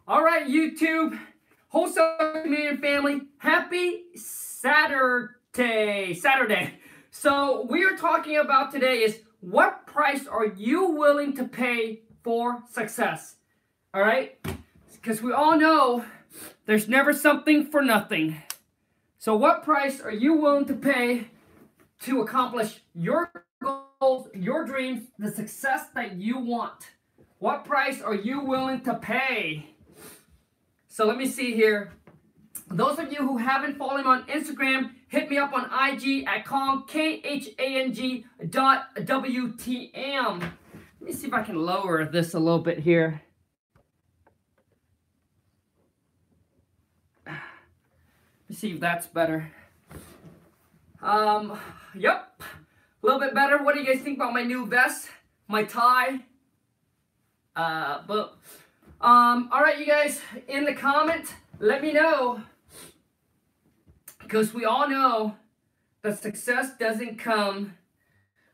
All right, YouTube, wholesale community family, happy Saturday. So we are talking about today is what price are you willing to pay for success? All right, because we all know there's never something for nothing. So what price are you willing to pay to accomplish your goals, your dreams, the success that you want? What price are you willing to pay? So let me see here. Those of you who haven't followed me on Instagram, hit me up on IG at Khang, KHANG.WTM. Let me see if I can lower this a little bit here. Let's see if that's better. Yep, a little bit better. What do you guys think about my new vest, my tie? All right, you guys, in the comment, let me know, because we all know that success doesn't come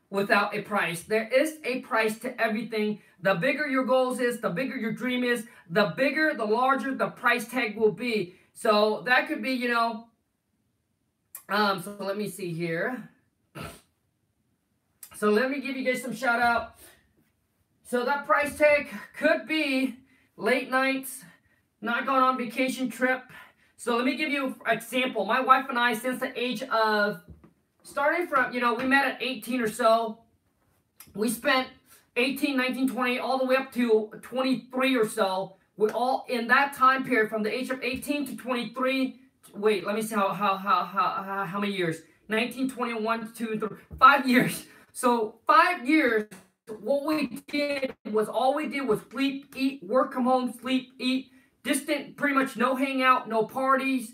without a price. There is a price to everything. The bigger your goals is, the bigger your dream is, the bigger, the larger the price tag will be. So that could be, so let me see here. So let me give you guys some shout out. So that price tag could be late nights, not going on vacation trip. So let me give you an example. My wife and I, since the age of, starting from, we met at 18 or so. We spent 18, 19, 20, all the way up to 23 or so. We're all in that time period from the age of 18 to 23. Wait, let me see how many years? 19, 21, 2, 3, 5 years. So 5 years. What we did was sleep, eat, work, come home, sleep, eat. Distant, pretty much no hangout, no parties,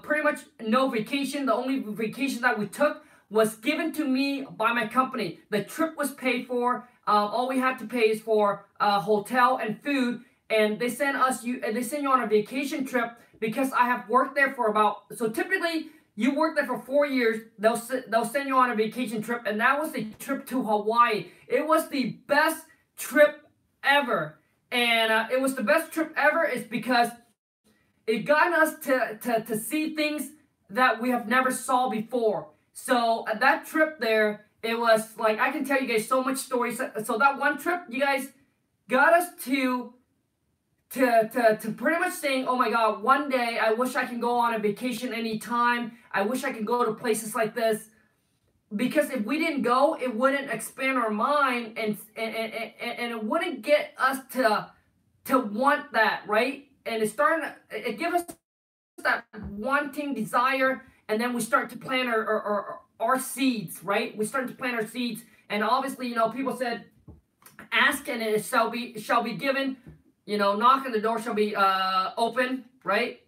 pretty much no vacation. The only vacation that we took was given to me by my company. The trip was paid for. All we had to pay is for hotel and food. And they send you on a vacation trip because I have worked there for so typically you work there for 4 years, they'll send you on a vacation trip, and that was a trip to Hawaii. It was the best trip ever. And it was the best trip ever is because it got us to see things that we have never saw before. So at that trip there, it was like, I can tell you guys so much stories. So that one trip, you guys, got us to pretty much saying, oh my God, one day I wish I can go on a vacation anytime. I wish I could go to places like this. Because if we didn't go, it wouldn't expand our mind and it wouldn't get us to want that, right? And it gives us that wanting desire, and then we start to plant our seeds, right? We start to plant our seeds, and obviously, people said, ask and it shall be given. Knock on the door shall be open, right?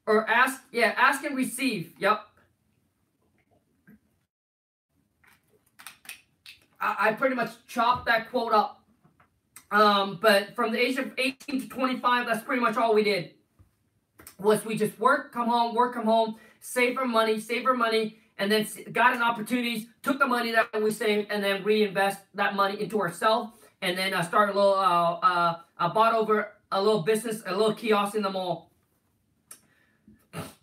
Or ask and receive. Yep. I pretty much chopped that quote up. But from the age of 18 to 25, that's pretty much all we did. Was we just work, come home, save our money, and then got an opportunities, took the money that we saved, and then reinvest that money into ourselves. And then I started a little, I bought over a little business, a little kiosk in the mall.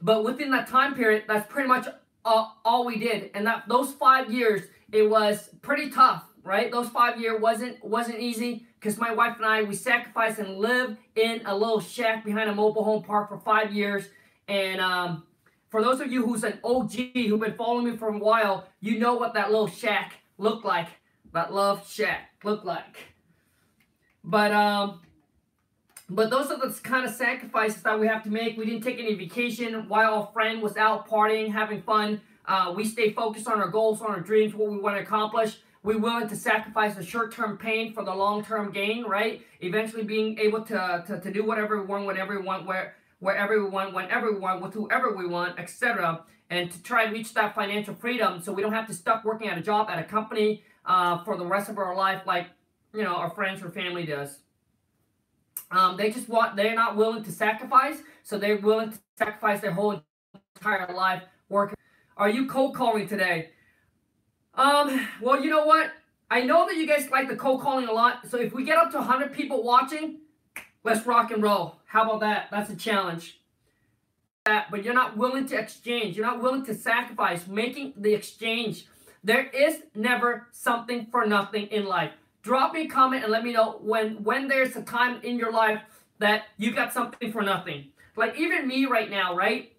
But within that time period, that's pretty much all we did. And those 5 years, it was pretty tough, right? Those 5 years wasn't easy because my wife and I, we sacrificed and lived in a little shack behind a mobile home park for 5 years. And for those of you who's an OG, who've been following me for a while, you know what that little shack looked like. That love shack looked like. But those are the kind of sacrifices that we have to make. We didn't take any vacation while our friend was out partying, having fun. We stay focused on our goals, on our dreams, what we want to accomplish. We're willing to sacrifice the short-term pain for the long-term gain, right? Eventually being able to do whatever we want, whenever we want, wherever we want, whenever we want, with whoever we want, etc. And to try and reach that financial freedom so we don't have to stuck working at a job, at a company for the rest of our life like, our friends or family does. They're not willing to sacrifice, so they're willing to sacrifice their whole entire life working. Are you cold calling today? Well, you know what? I know that you guys like the cold calling a lot, so if we get up to 100 people watching, Let's rock and roll. How about that? That's a challenge. But you're not willing to exchange. You're not willing to sacrifice, making the exchange. There is never something for nothing in life. Drop me a comment and let me know when there's a time in your life that you got something for nothing. Like even me right now, right?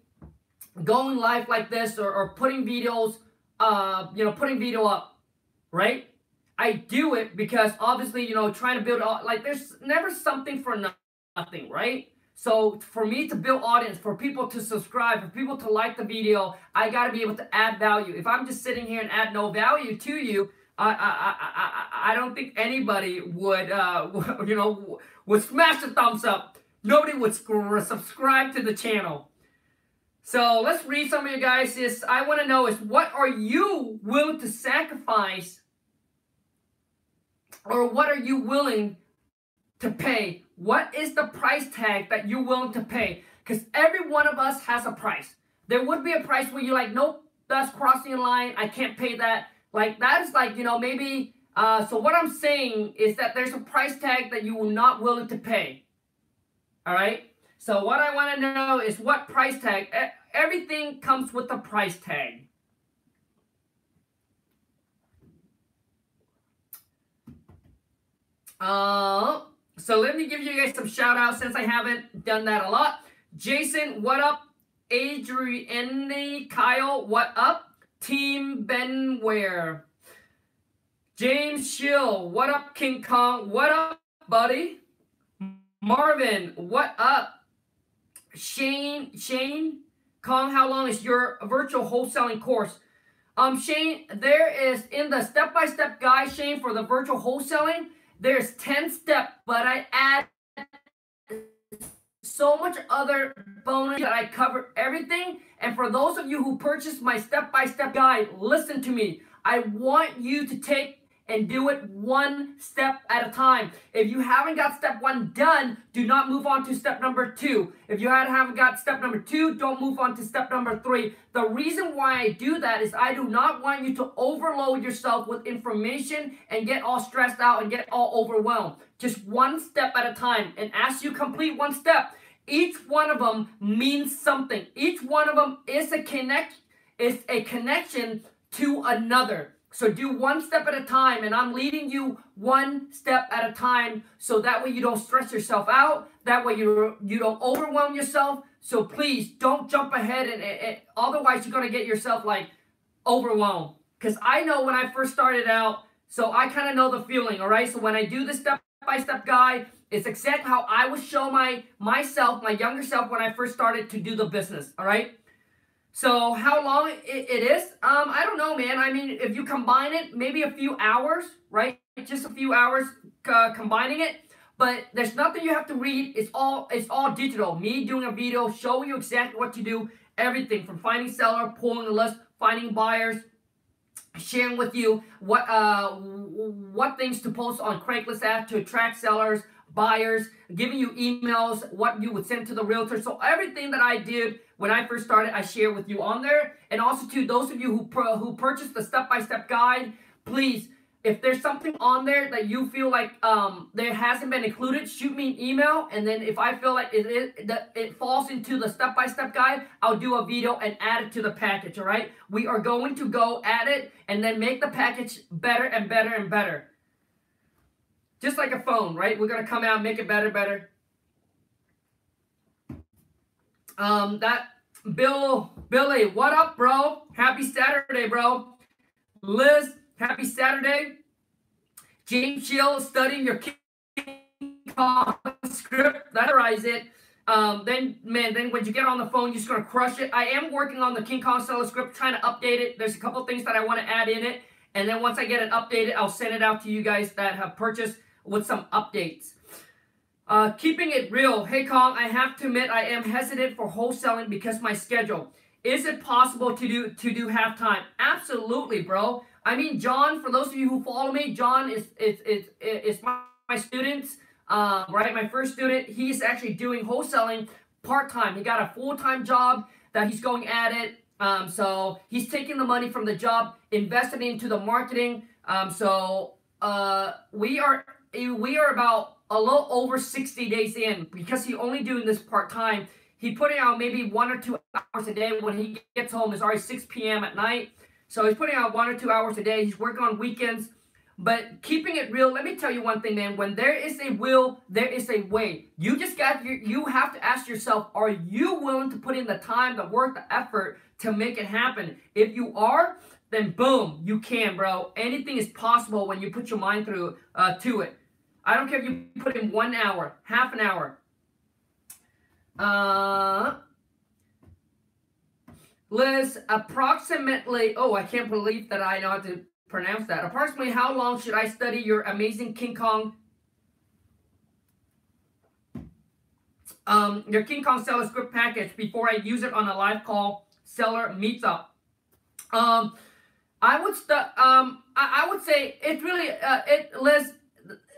Going live like this or putting videos, putting video up, right? I do it because obviously, trying to build, like there's never something for nothing, right? So for me to build audience, for people to subscribe, for people to like the video, I got to be able to add value. If I'm just sitting here and add no value to you, I don't think anybody would, would smash the thumbs up. Nobody would subscribe to the channel. So let's read some of you guys. I want to know is what are you willing to sacrifice, or what are you willing to pay? What is the price tag that you're willing to pay? Because every one of us has a price. There would be a price where you're like, nope, that's crossing a line. I can't pay that. Like that is like, maybe. So what I'm saying is that there's a price tag that you are not willing to pay. All right. So what I want to know is what price tag. Everything comes with a price tag. So let me give you guys some shout outs since I haven't done that a lot. Jason, what up? Adrienne, Kyle, what up? Team Benware. James Shill, what up? King Kong, what up, buddy? Marvin, what up? Shane, Kong, how long is your virtual wholesaling course? Shane, there is in the step-by-step guide, Shane, for the virtual wholesaling, there's 10 steps, but I add so much other bonus that I cover everything. And for those of you who purchased my step-by-step guide, listen to me. I want you to take and do it one step at a time. If you haven't got step 1 done, do not move on to step number 2. If you haven't got step number 2, don't move on to step number 3. The reason why I do that is I do not want you to overload yourself with information and get all stressed out and get all overwhelmed. Just one step at a time. And as you complete one step, each one of them means something. Each one of them is a connection to another. So do one step at a time, and I'm leading you one step at a time, so that way you don't stress yourself out. That way you don't overwhelm yourself. So please don't jump ahead, and otherwise you're gonna get yourself like overwhelmed. Because I know when I first started out, so I kind of know the feeling. All right. So when I do the step-by-step guide, it's exactly how I would show myself, my younger self, when I first started to do the business. All right. So how long it is? I don't know, man. I mean, if you combine it, maybe a few hours, right? Just a few hours combining it. But there's nothing you have to read. It's all digital. Me doing a video, showing you exactly what to do. Everything from finding seller, pulling a list, finding buyers, sharing with you what things to post on Craigslist ads to attract sellers, buyers, giving you emails, what you would send to the realtor. So everything that I did when I first started, I share with you on there. And also to those of you who purchased the step-by-step guide, please, if there's something on there that you feel like there hasn't been included, shoot me an email. And then if I feel like it falls into the step-by-step guide, I'll do a video and add it to the package, all right? We are going to go add it and then make the package better and better and better. Just like a phone, right? We're going to come out and make it better. Billy, what up, bro? Happy Saturday, bro. Liz, happy Saturday. James Shield, studying your King Kong script. Memorize it. Then when you get on the phone, you're just going to crush it. I am working on the King Kong Seller Script, trying to update it. There's a couple things that I want to add in it. And then once I get it updated, I'll send it out to you guys that have purchased with some updates. Keeping it real. Hey, Kong, I have to admit I am hesitant for wholesaling because my schedule. Is it possible to do half-time? Absolutely, bro. I mean, John, for those of you who follow me, John is my student, right? My first student. He's actually doing wholesaling part-time. He got a full-time job that he's going at it. So he's taking the money from the job, investing into the marketing. We are about a little over 60 days in, because he only doing this part-time. He putting out maybe 1 or 2 hours a day. When he gets home, it's already 6 p.m. at night. So he's putting out 1 or 2 hours a day. He's working on weekends. But keeping it real, let me tell you one thing, man. When there is a will, there is a way. You have to ask yourself, are you willing to put in the time, the work, the effort to make it happen? If you are, then boom, you can, bro. Anything is possible when you put your mind through to it. I don't care if you put in 1 hour, half an hour. Liz, approximately, oh, I can't believe that I know how to pronounce that. Approximately how long should I study your amazing King Kong Seller Script package before I use it on a live call seller meets up? I would say it's really Liz,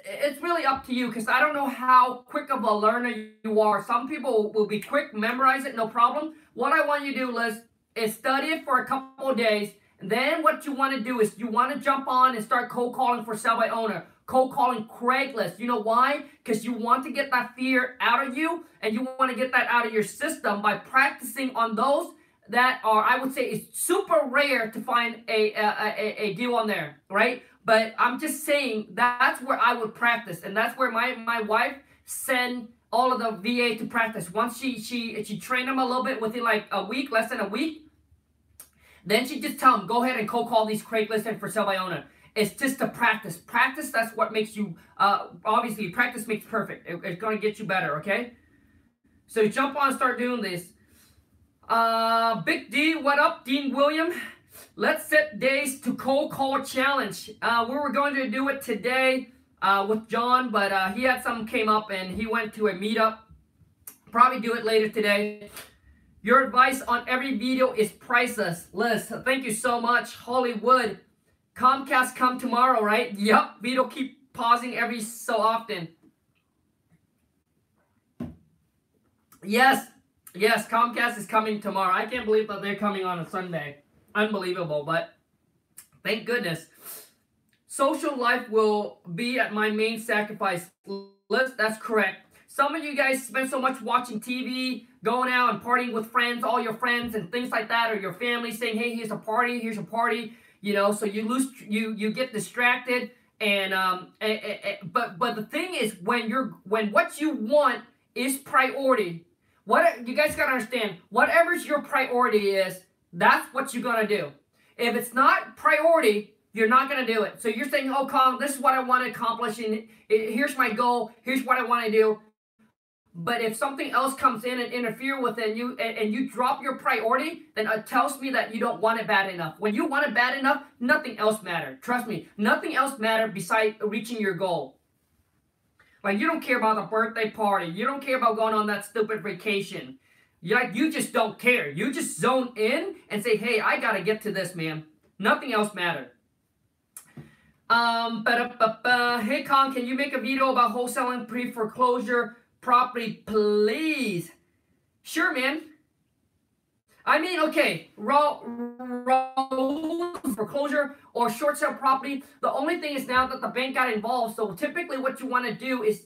it's really up to you, because I don't know how quick of a learner you are. Some people will be quick, memorize it, no problem. What I want you to do, Liz, is study it for a couple of days. And then what you want to do is you want to jump on and start cold calling for sell by owner, cold calling Craigslist. You know why? Because you want to get that fear out of you, and you want to get that out of your system by practicing on those that are, I would say, it's super rare to find a deal on there, right? But I'm just saying that's where I would practice, and that's where my wife sent all of the VA to practice. Once she trained them a little bit within like a week, less than a week, then she just tell them, go ahead and cold call these Craigslist and for sale by owner. It's just to practice. Practice, that's what makes you, obviously, practice makes perfect. It's going to get you better, okay? So jump on and start doing this. Big D, what up? Dean William. Let's set days to cold call challenge. We were going to do it today with John, but he had something came up and he went to a meetup. Probably do it later today. Your advice on every video is priceless. Liz, thank you so much. Hollywood. Comcast come tomorrow, right? Yep. Video keep pausing every so often. Yes. Yes, Comcast is coming tomorrow. I can't believe that they're coming on a Sunday. Unbelievable, but thank goodness. Social life will be at my main sacrifice list. That's correct. Some of you guys spend so much watching TV, going out and partying with friends, all your friends and things like that, or your family saying, hey, here's a party, you know, so you get distracted. And but the thing is, when what you want is priority, what you guys gotta understand, whatever's your priority is, that's what you're gonna do. If it's not priority, you're not gonna do it. So you're saying, oh, Khanh, this is what I want to accomplish, and here's my goal, here's what I want to do. But if something else comes in and interfere with it, and you drop your priority, then it tells me that you don't want it bad enough. When you want it bad enough, nothing else matters. Trust me, nothing else matters besides reaching your goal. Like, you don't care about the birthday party. You don't care about going on that stupid vacation. You just don't care. You just zone in and say, hey, I got to get to this, man. Nothing else matters. Hey, Khanh, can you make a video about wholesaling pre-foreclosure property, please? Sure, man. I mean, okay, raw foreclosure or short sale property. The only thing is now that the bank got involved. So typically what you want to do is,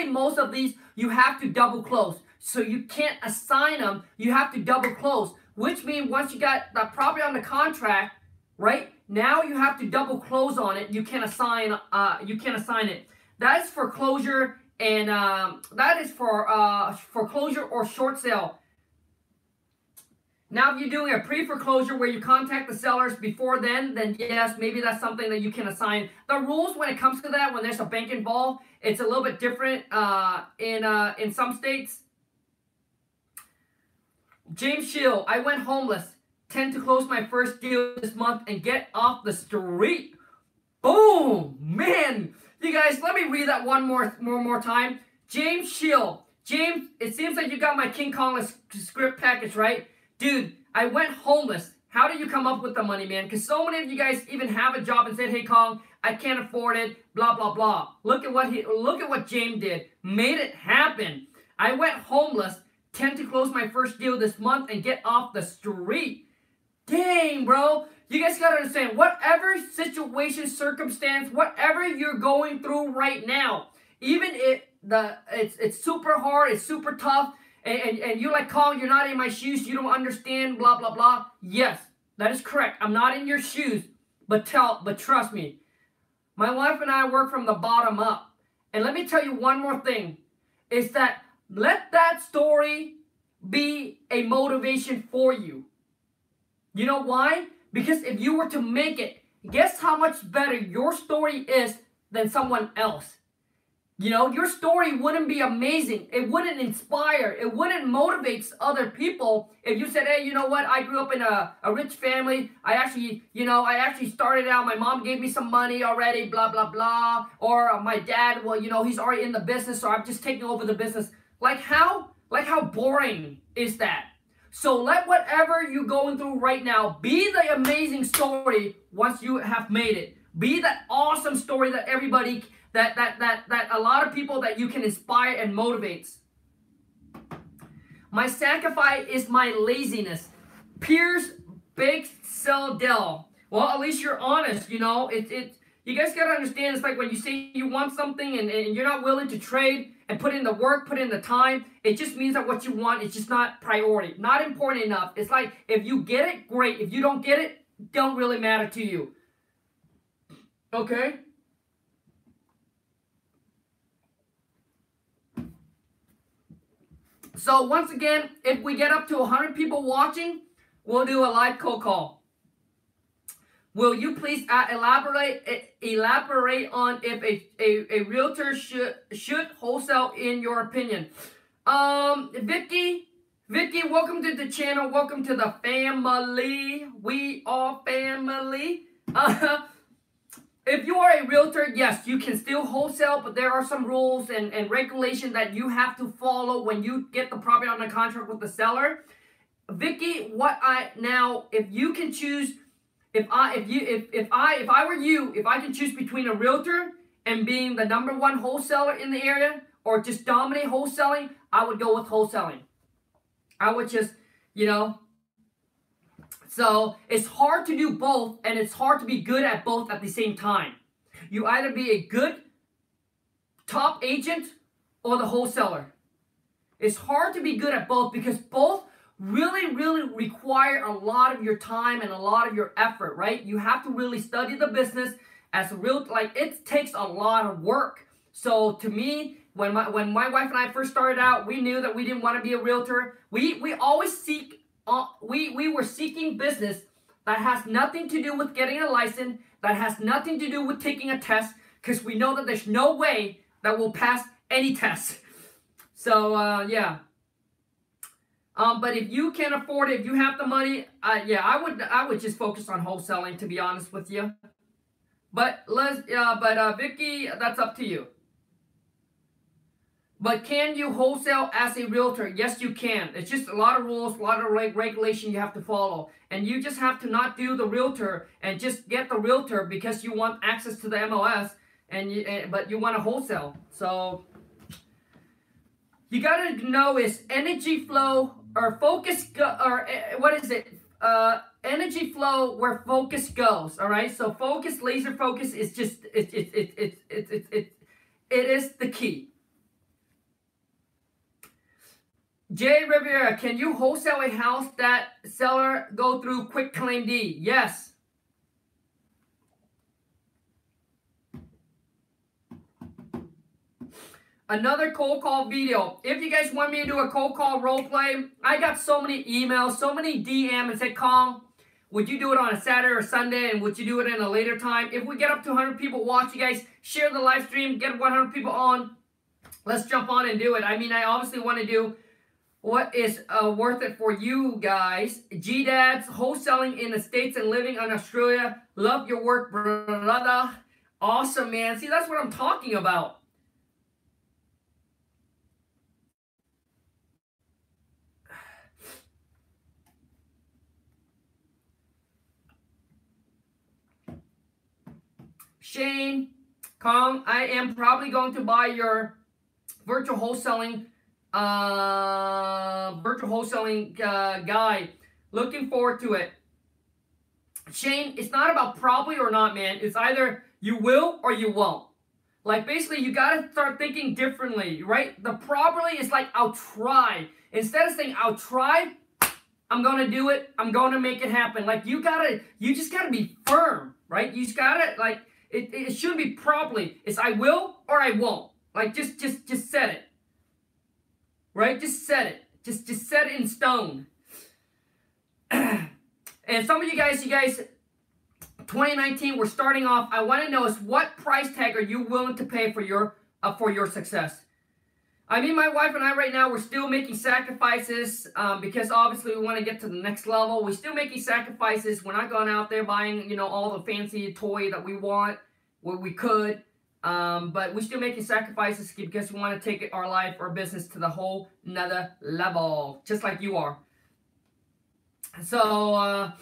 most of these, you have to double close. So you can't assign them. You have to double close, which means once you got the property on the contract, right? Now you have to double close on it. You can't assign it. That is foreclosure, and that is for foreclosure or short sale. Now, if you're doing a pre-foreclosure where you contact the sellers before then yes, maybe that's something that you can assign. The rules when it comes to that, when there's a bank involved, it's a little bit different in some states. James Shield, I went homeless. Tend to close my first deal this month and get off the street. Boom, man. You guys, let me read that one more time. James Shield. James, it seems like you got my King Seller Script package, right? Dude, I went homeless. How did you come up with the money, man? Because so many of you guys even have a job and said, hey, Khanh, I can't afford it, blah, blah, blah. Look at what James did. Made it happen. I went homeless. Tend to close my first deal this month and get off the street. Dang, bro. You guys got to understand, whatever situation, circumstance, whatever you're going through right now, Even if it's super hard, it's super tough, and you're like, Khanh, you're not in my shoes, you don't understand, blah, blah, blah. Yes, that is correct. I'm not in your shoes, but trust me, my wife and I work from the bottom up. And let me tell you one more thing, is that let that story be a motivation for you. You know why? Because if you were to make it, guess how much better your story is than someone else. You know, your story wouldn't be amazing. It wouldn't inspire. It wouldn't motivate other people if you said, hey, you know what? I grew up in a rich family. I actually started out. My mom gave me some money already, blah, blah, blah. Or my dad, well, you know, he's already in the business, so I'm just taking over the business. Like how boring is that? So let whatever you're going through right now be the amazing story once you have made it. Be that awesome story that everybody, that a lot of people that you can inspire and motivates. My sacrifice is my laziness. Pierce Big Dell. Well, at least you're honest, you know. You guys gotta understand, it's like when you say you want something and you're not willing to trade and put in the work, put in the time, it just means that what you want is just not priority, not important enough. It's like, if you get it, great. If you don't get it, don't really matter to you. Okay? So once again, if we get up to 100 people watching, we'll do a live cold call. Will you please elaborate on if a realtor should wholesale in your opinion? Vicky, welcome to the channel. Welcome to the family. We are family. If you are a realtor, yes, you can still wholesale, but there are some rules and regulations that you have to follow when you get the property on the contract with the seller. Vicky, if you can choose, if I were you, if I can choose between a realtor and being the #1 wholesaler in the area or just dominate wholesaling, I would go with wholesaling. I would just, you know. So it's hard to do both, and it's hard to be good at both at the same time. You either be a good top agent or the wholesaler. It's hard to be good at both because both really, really require a lot of your time and a lot of your effort, right? You have to really study the business as a realtor. Like, it takes a lot of work. So to me, when my wife and I first started out, we knew that we didn't want to be a realtor. We always seek. We were seeking business that has nothing to do with getting a license, that has nothing to do with taking a test, because we know that there's no way that we'll pass any test. So, yeah. But if you can afford it, if you have the money, yeah, I would just focus on wholesaling, to be honest with you. But Vicky, that's up to you. But can you wholesale as a realtor? Yes, you can. It's just a lot of rules, a lot of regulation you have to follow. And you just have to not do the realtor and just get the realtor because you want access to the MLS, but you want to wholesale. So you got to know is energy flow or focus, what is it? Energy flow where focus goes, all right? So focus, laser focus is just, it is the key. Jay Rivera, can you wholesale a house that seller go through quick claim deed? Yes. Another cold call video. If you guys want me to do a cold call role play, I got so many emails, so many DM and say, Khanh, would you do it on a Saturday or Sunday, and would you do it in a later time? If we get up to 100 people watch, you guys share the live stream, get 100 people on. Let's jump on and do it. I mean, I obviously want to do what is worth it for you guys. G-Dads, wholesaling in the States and living in Australia. Love your work, brother. Awesome, man. See, that's what I'm talking about. Shane, Khanh, I am probably going to buy your virtual wholesaling guide. Looking forward to it. Shane, it's not about probably or not, man. It's either you will or you won't. Like basically you gotta start thinking differently, right? The properly is like, I'll try. Instead of saying, I'll try, I'm gonna do it, I'm gonna make it happen. Like you just gotta be firm, right? You just gotta, like, it shouldn't be properly. It's I will or I won't. Like just set it. Right? Just set it. Just set it in stone. And some of you guys, 2019, we're starting off. I want to know is what price tag are you willing to pay for your success? I mean, my wife and I right now, we're still making sacrifices because obviously we want to get to the next level. We're still making sacrifices. We're not going out there buying, you know, all the fancy toy that we want, where we could. But we're still making sacrifices because we want to take our life, our business to the whole nother level, just like you are. So,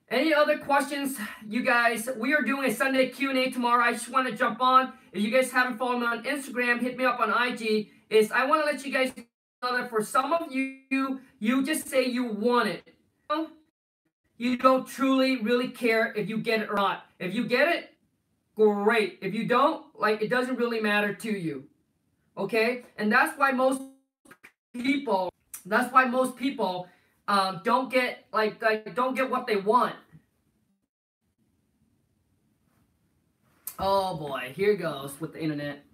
any other questions, you guys? We are doing a Sunday Q&A tomorrow. I just want to jump on. If you guys haven't followed me on Instagram, hit me up on IG. I want to let you guys know that for some of you, you just say you want it. You don't truly, really care if you get it or not. If you get it, great. If you don't, like, it doesn't really matter to you. Okay? And that's why most people don't get don't get what they want. Oh boy, here goes with the internet.